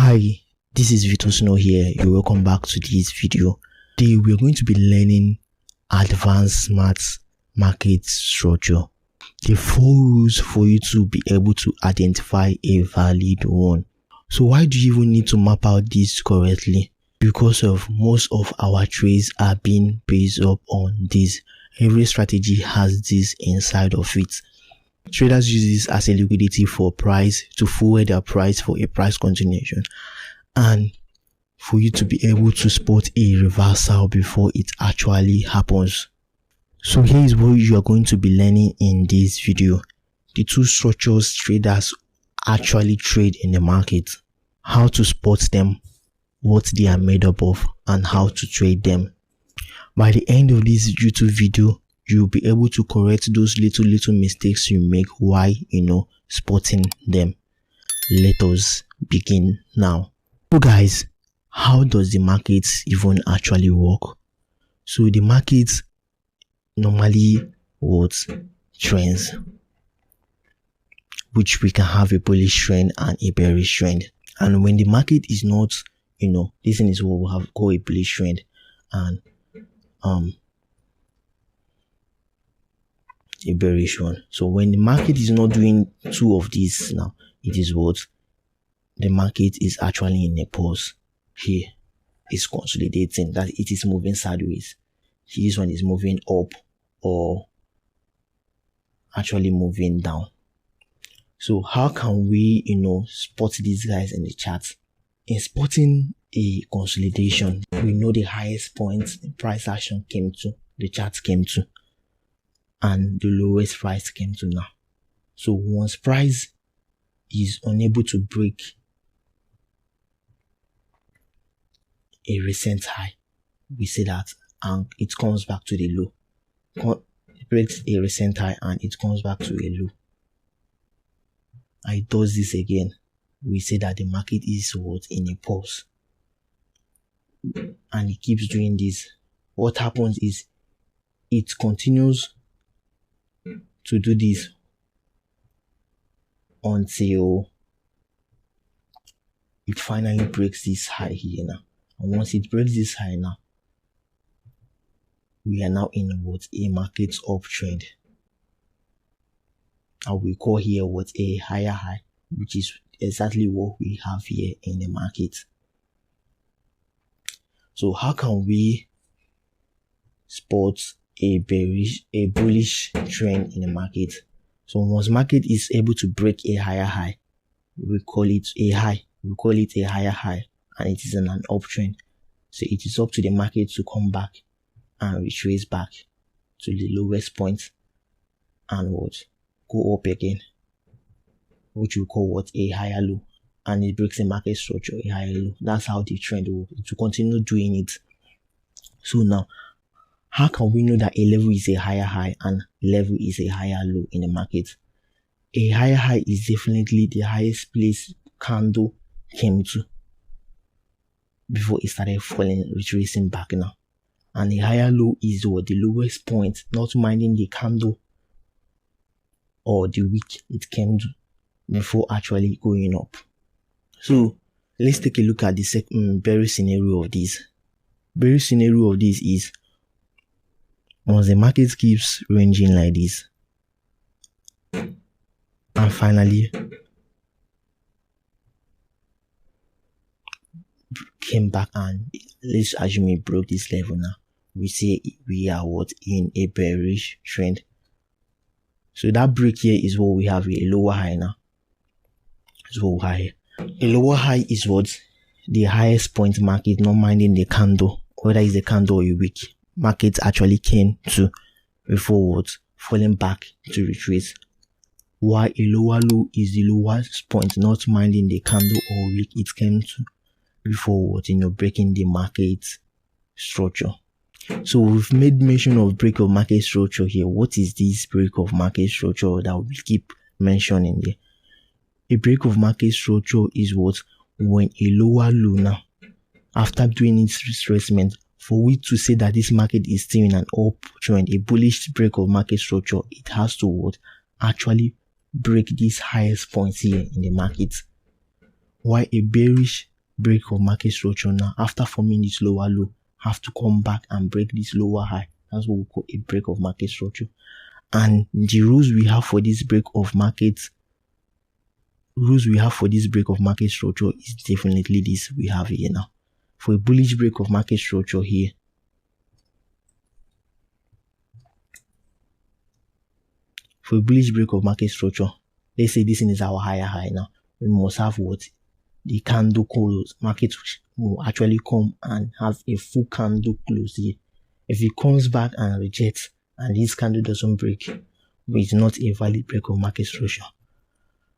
Hi, this is Vito Snow here. You're welcome back to this video. Today we're going to be learning advanced smart market structure. The 4 rules for you to be able to identify a valid one. So why do you even need to map out this correctly? Because of most of our trades are being based up on this. Every strategy has this inside of it. Traders use this as a liquidity for price to fuel their price for a price continuation and for you to be able to spot a reversal before it actually happens. So here is what you are going to be learning in this video. The 2 structures traders actually trade in the market, how to spot them, what they are made up of, and how to trade them. By the end of this YouTube video, you'll be able to correct those little mistakes you make while spotting them. Let us begin now. So guys, how does the market even actually work? So the market normally trends, which we can have a bullish trend and a bearish trend. And when the market is not, this thing is what we have called a bullish trend and a bearish one. So when the market is not doing 2 of these now, it is what the market is actually in a pause. Here is consolidating, that it is moving sideways. This one is moving up or actually moving down. So how can we spot these guys in the chart? In spotting a consolidation, we know the highest point price action came to, the chart came to, and the lowest price came to now. So once price is unable to break a recent high, we say that, and it comes back to the low. It breaks a recent high and it comes back to a low, and it does this again, we say that the market is in a pause, and it keeps doing this. What happens is it continues to do this until it finally breaks this high here now. And once it breaks this high now, we are now in a market uptrend. And we call here a higher high, which is exactly what we have here in the market. So how can we spot a bullish trend in the market? So once market is able to break a higher high, we call it a high. We call it a higher high, and it is in an uptrend. So it is up to the market to come back and retrace back to the lowest point and go up again, which we call a higher low, and it breaks the market structure, a higher low. That's how the trend will continue doing it. So now, how can we know that a level is a higher high and level is a higher low in the market? A higher high is definitely the highest place candle came to before it started falling, retracing back now. And the higher low is the lowest point, not minding the candle or the wick it came to before actually going up. So let's take a look at the bearish scenario of this. Bearish scenario of this is once the market keeps ranging like this and finally came back, and let's assume it broke this level now, we say we are in a bearish trend. So that break here is what we have, a lower high now. So high, a lower high is the highest point market, not minding the candle, whether it's a candle or a wick, market actually came to before falling back to retrace. While a lower low is the lowest point, not minding the candle or wick it came to before breaking the market structure. So we've made mention of break of market structure here. What is this break of market structure that we keep mentioning there? A break of market structure is when a lower low now, after doing its retracement, for we to say that this market is still in an uptrend, a bullish break of market structure, it has to actually break these highest points here in the market. While a bearish break of market structure now. After forming this lower low, have to come back and break this lower high. That's what we call a break of market structure. And the rules we have for this break of market structure is definitely this we have here now. For a bullish break of market structure here, let's say this is our higher high now. We must have what? The candle close. Market will actually come and have a full candle close here. If it comes back and rejects and this candle doesn't break, it's not a valid break of market structure.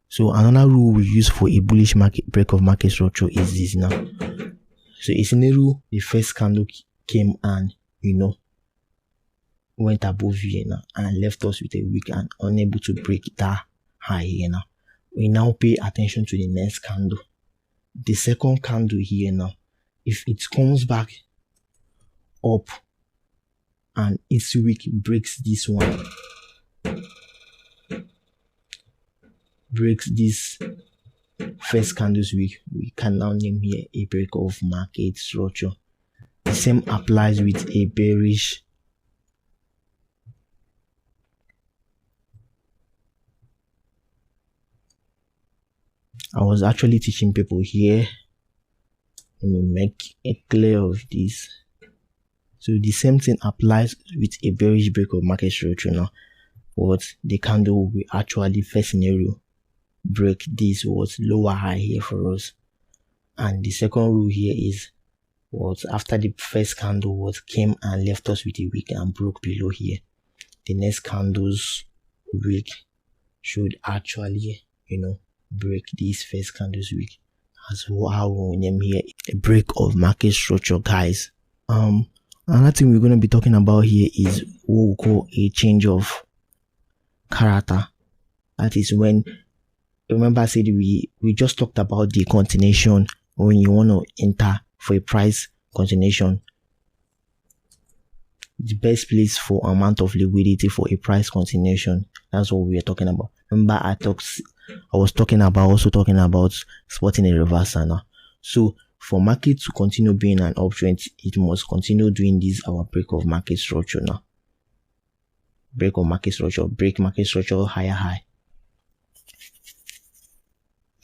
So another rule we use for a bullish break of market structure is this now. So a scenario, the first candle came and went above here now and left us with a wick and unable to break that high here now. We now pay attention to the next candle. The second candle here now, if it comes back up and its wick breaks this one, breaks this first candle's wick, we can now name here a break of market structure. The same applies with a bearish I was actually teaching people here. Let me make it clear of this. So the same thing applies with a bearish break of market structure now. What the candle will actually first scenario break this was lower high here for us. And the second rule here is what after the first candle what came and left us with a wick and broke below here, the next candle's wick should actually break this first candle's wick. As how we name here a break of market structure, guys. Another thing we're going to be talking about here is what we call a change of character. That is when, remember I said we just talked about the continuation. When you want to enter for a price continuation, the best place for amount of liquidity for a price continuation, that's what we are talking about. Remember I was talking about spotting a reversal now. So for market to continue being an uptrend, it must continue doing this our break of market structure now. Break of market structure, break market structure, higher high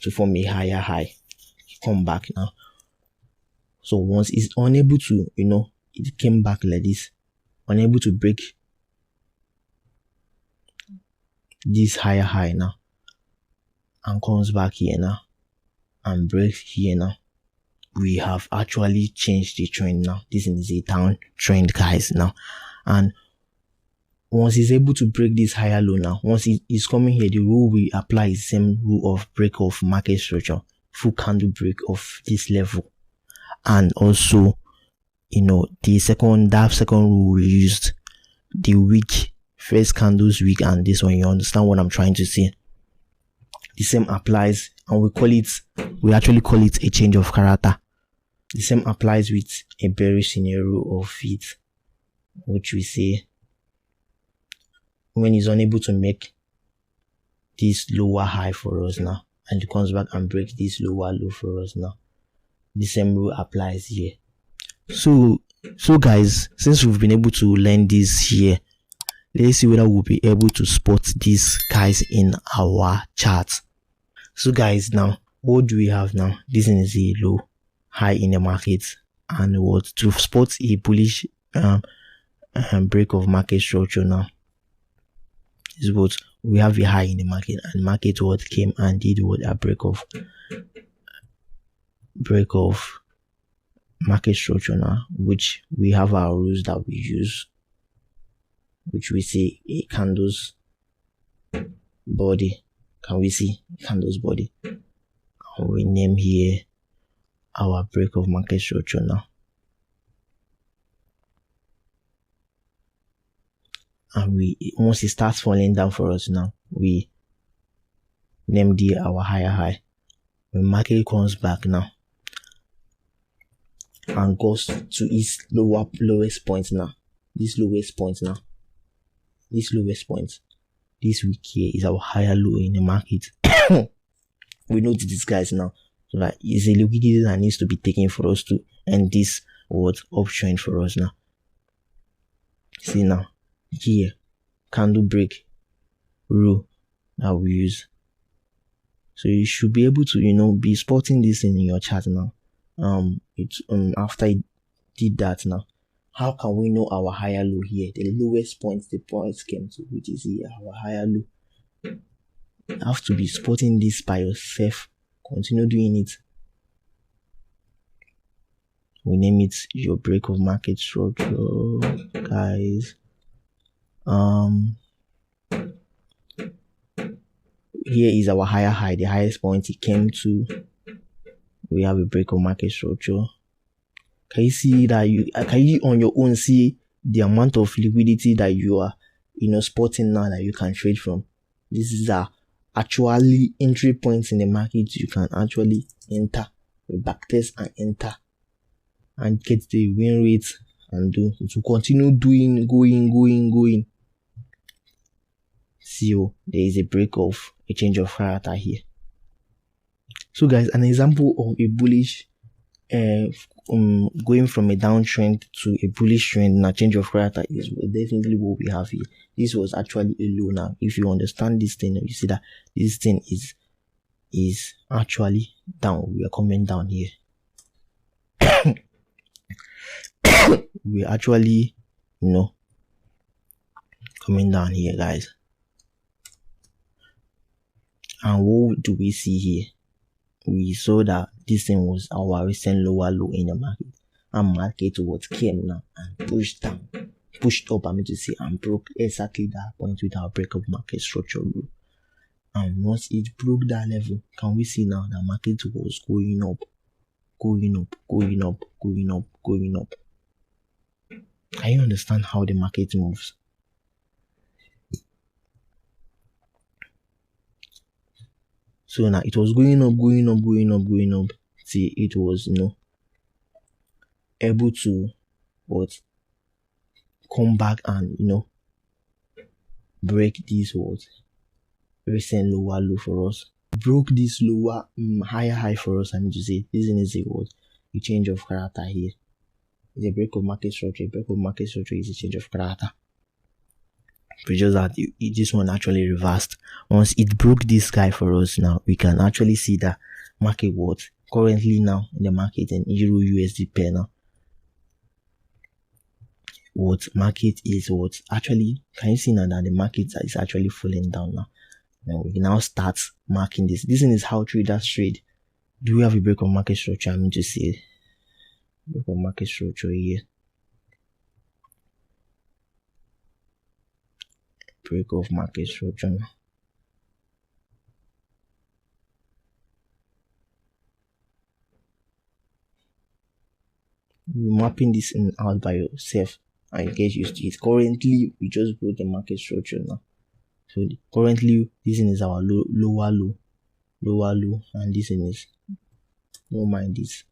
to form a higher high, come back now. So once it's unable to, it came back like this, unable to break this higher high now, and comes back here now and breaks here now, we have actually changed the trend now. This is a down trend, guys, now. And once it's able to break this higher low now, once it is coming here, the rule we apply is the same rule of break of market structure, full candle break of this level. And also the second rule we used, the wick, first candle's wick, and this one, you understand what I'm trying to say. The same applies, and we actually call it a change of character. The same applies with a bearish scenario of it, which we say when it's unable to make this lower high for us now, and it comes back and breaks this lower low for us now. The same rule applies here. So guys, since we've been able to learn this here, let's see whether we'll be able to spot these guys in our chart. So guys, now what do we have now? This is a low high in the market, and what to spot a bullish break of market structure now is what we have a high in the market, and market what came and did what a break of market structure now, which we have our rules that we use, which we say a candle's body. Can we see candle's body? And we name here our break of market structure now. And once it starts falling down for us now, we name here our higher high. When market comes back now and goes to its lowest point now, this lowest point, this week here is our higher low in the market. We know these guys now. So that is a liquidity that needs to be taken for us to end this uptrend for us now. See now, here, candle break rule that we use. So you should be able to, be spotting this in your chart now. After it did that now, how can we know our higher low here? The lowest point the price came to, which is here, our higher low. You have to be spotting this by yourself. Continue doing it. We name it your break of market structure, guys. Here is our higher high, the highest point it came to. We have a break of market structure. Can you see that can you on your own see the amount of liquidity that you are spotting now that you can trade from? This is actually entry points in the market. You can actually enter, backtest and enter and get the win rate and do to continue doing going. See, there is a break of a change of character here. So guys, an example of a bullish going from a downtrend to a bullish trend and a change of character is definitely what we have here. This was actually a low. Now if you understand this thing, you see that this thing is actually down. We are coming down here. We're actually coming down here, guys. And what do we see here? We saw that this thing was our recent lower low in the market, and market came now and pushed up, and broke exactly that point with our break of market structure rule. And once it broke that level, can we see now the market was going up. Can you understand how the market moves? So now it was going up till it was able to come back and break this recent lower low for us. Broke this lower higher high for us. I mean to say this is a change of character here. It's a break of market structure. A break of market structure is a change of character. But just that this one actually reversed. Once it broke this guy for us now, we can actually see that market currently now in the market in Euro USD pair now. Market is actually, can you see now that the market is actually falling down now? Now we can now start marking this. This is how traders trade. Do we have a break of market structure? I mean to say break of market structure here. Break of market structure. You're mapping this out by yourself and you get used to it. Currently, we just broke the market structure now. So currently, this is our lower low, and this is, don't mind this.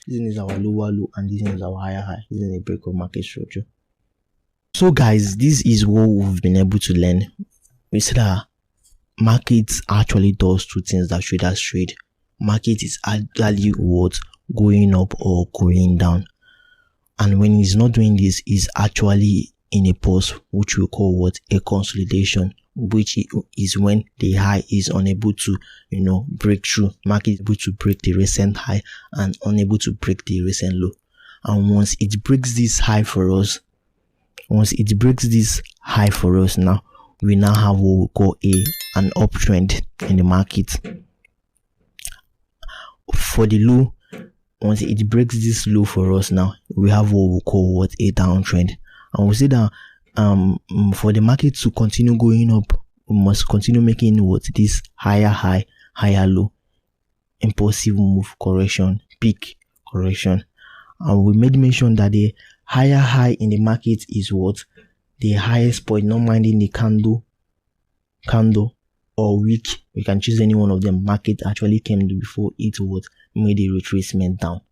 This is our lower low and this is our higher high. This is a break of market structure. So guys, this is what we've been able to learn. We said that markets actually does two things that traders trade. Market is actually going up or going down. And when it's not doing this, is actually in a pause, which we call a consolidation, which is when the high is unable to break through. Market is able to break the recent high and unable to break the recent low. And once it breaks this high for us, now we now have what we call an uptrend in the market. For the low, once it breaks this low for us, now we have what we call a downtrend. And we say that for the market to continue going up, we must continue making this higher high, higher low, impulsive move correction, peak correction. And we made mention that the higher high in the market is the highest point, not minding the candle or wick. We can choose any one of them. Market actually came before it made a retracement down.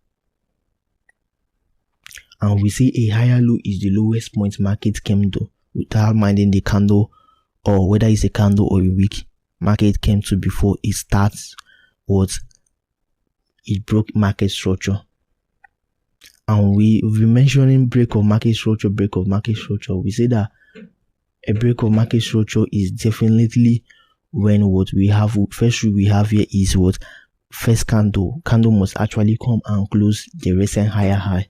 And we see a higher low is the lowest point market came to without minding the candle or whether it's a candle or a wick. market came to before it starts what it broke market structure. And we've been mentioning break of market structure. We say that a break of market structure is definitely when what we have, first rule we have here is what first candle must actually come and close the recent higher high.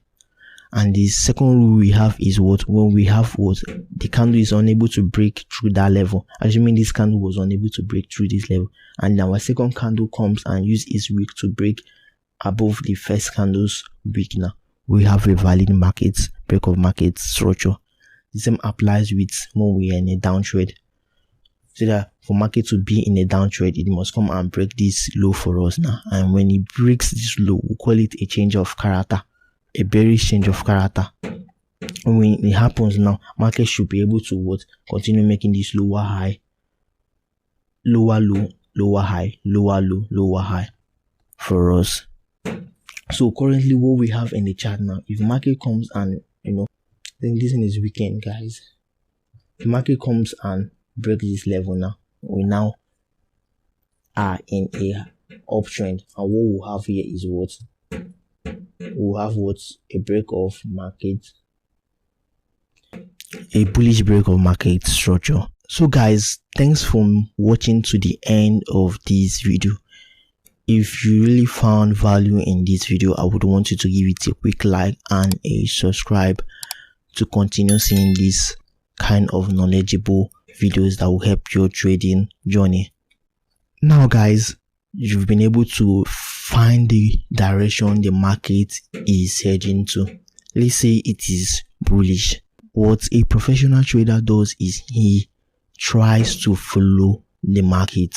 And the second rule we have is what when we have what the candle is unable to break through that level, assuming this candle was unable to break through this level, and our second candle comes and use its wick to break above the first candle's wick, now we have a valid break of market structure. The same applies with when we are in a downtrend. So that for market to be in a downtrend, it must come and break this low for us now. And when it breaks this low, we call it a change of character, a bearish change of character. And when it happens now, market should be able to what continue making this lower high, lower low, lower high, lower low, lower high for us. So currently what we have in the chart now, if market comes and I think this is weekend, guys. If market comes and breaks this level now, we now are in a uptrend, and what we'll have here is what we'll have a break of market, a bullish break of market structure. So guys, thanks for watching to the end of this video. If you really found value in this video, I would want you to give it a quick like and a subscribe to continue seeing this kind of knowledgeable videos that will help your trading journey. Now guys, you've been able to find the direction the market is heading to. Let's say it is bullish. What a professional trader does is he tries to follow the market.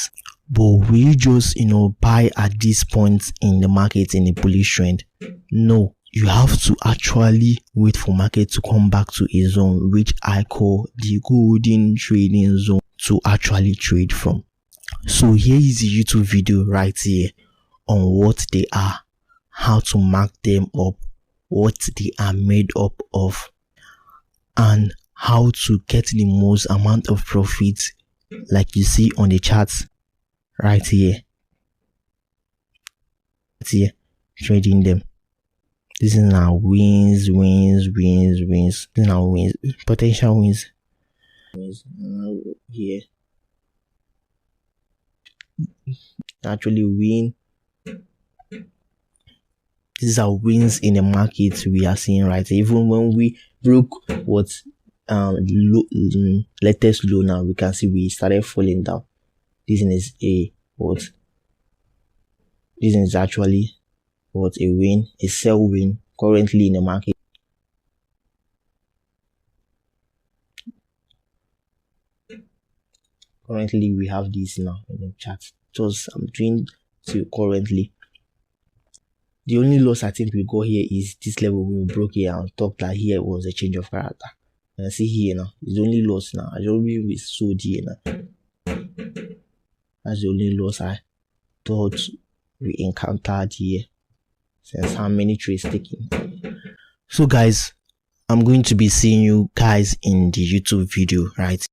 But will you just buy at this point in the market in a bullish trend? No, you have to actually wait for market to come back to a zone which I call the golden trading zone to actually trade from. So here is a YouTube video right here on what they are, how to mark them up, what they are made up of, and how to get the most amount of profit, like you see on the charts right here. Trading them. This is now wins. This is now wins, potential wins. Here, actually win. These are wins in the market we are seeing right here. Even when we broke what latest low, now we can see we started falling down. This is a what? This is actually what a win, a sell win currently in the market. Currently we have this now in the chart. Just I'm doing to currently. The only loss I think we got here is this level we broke here and thought that here was a change of character. And see here now, it's the only loss now. I already we sold here now. That's the only loss I thought we encountered here since how many trades taken. So guys, I'm going to be seeing you guys in the YouTube video, right?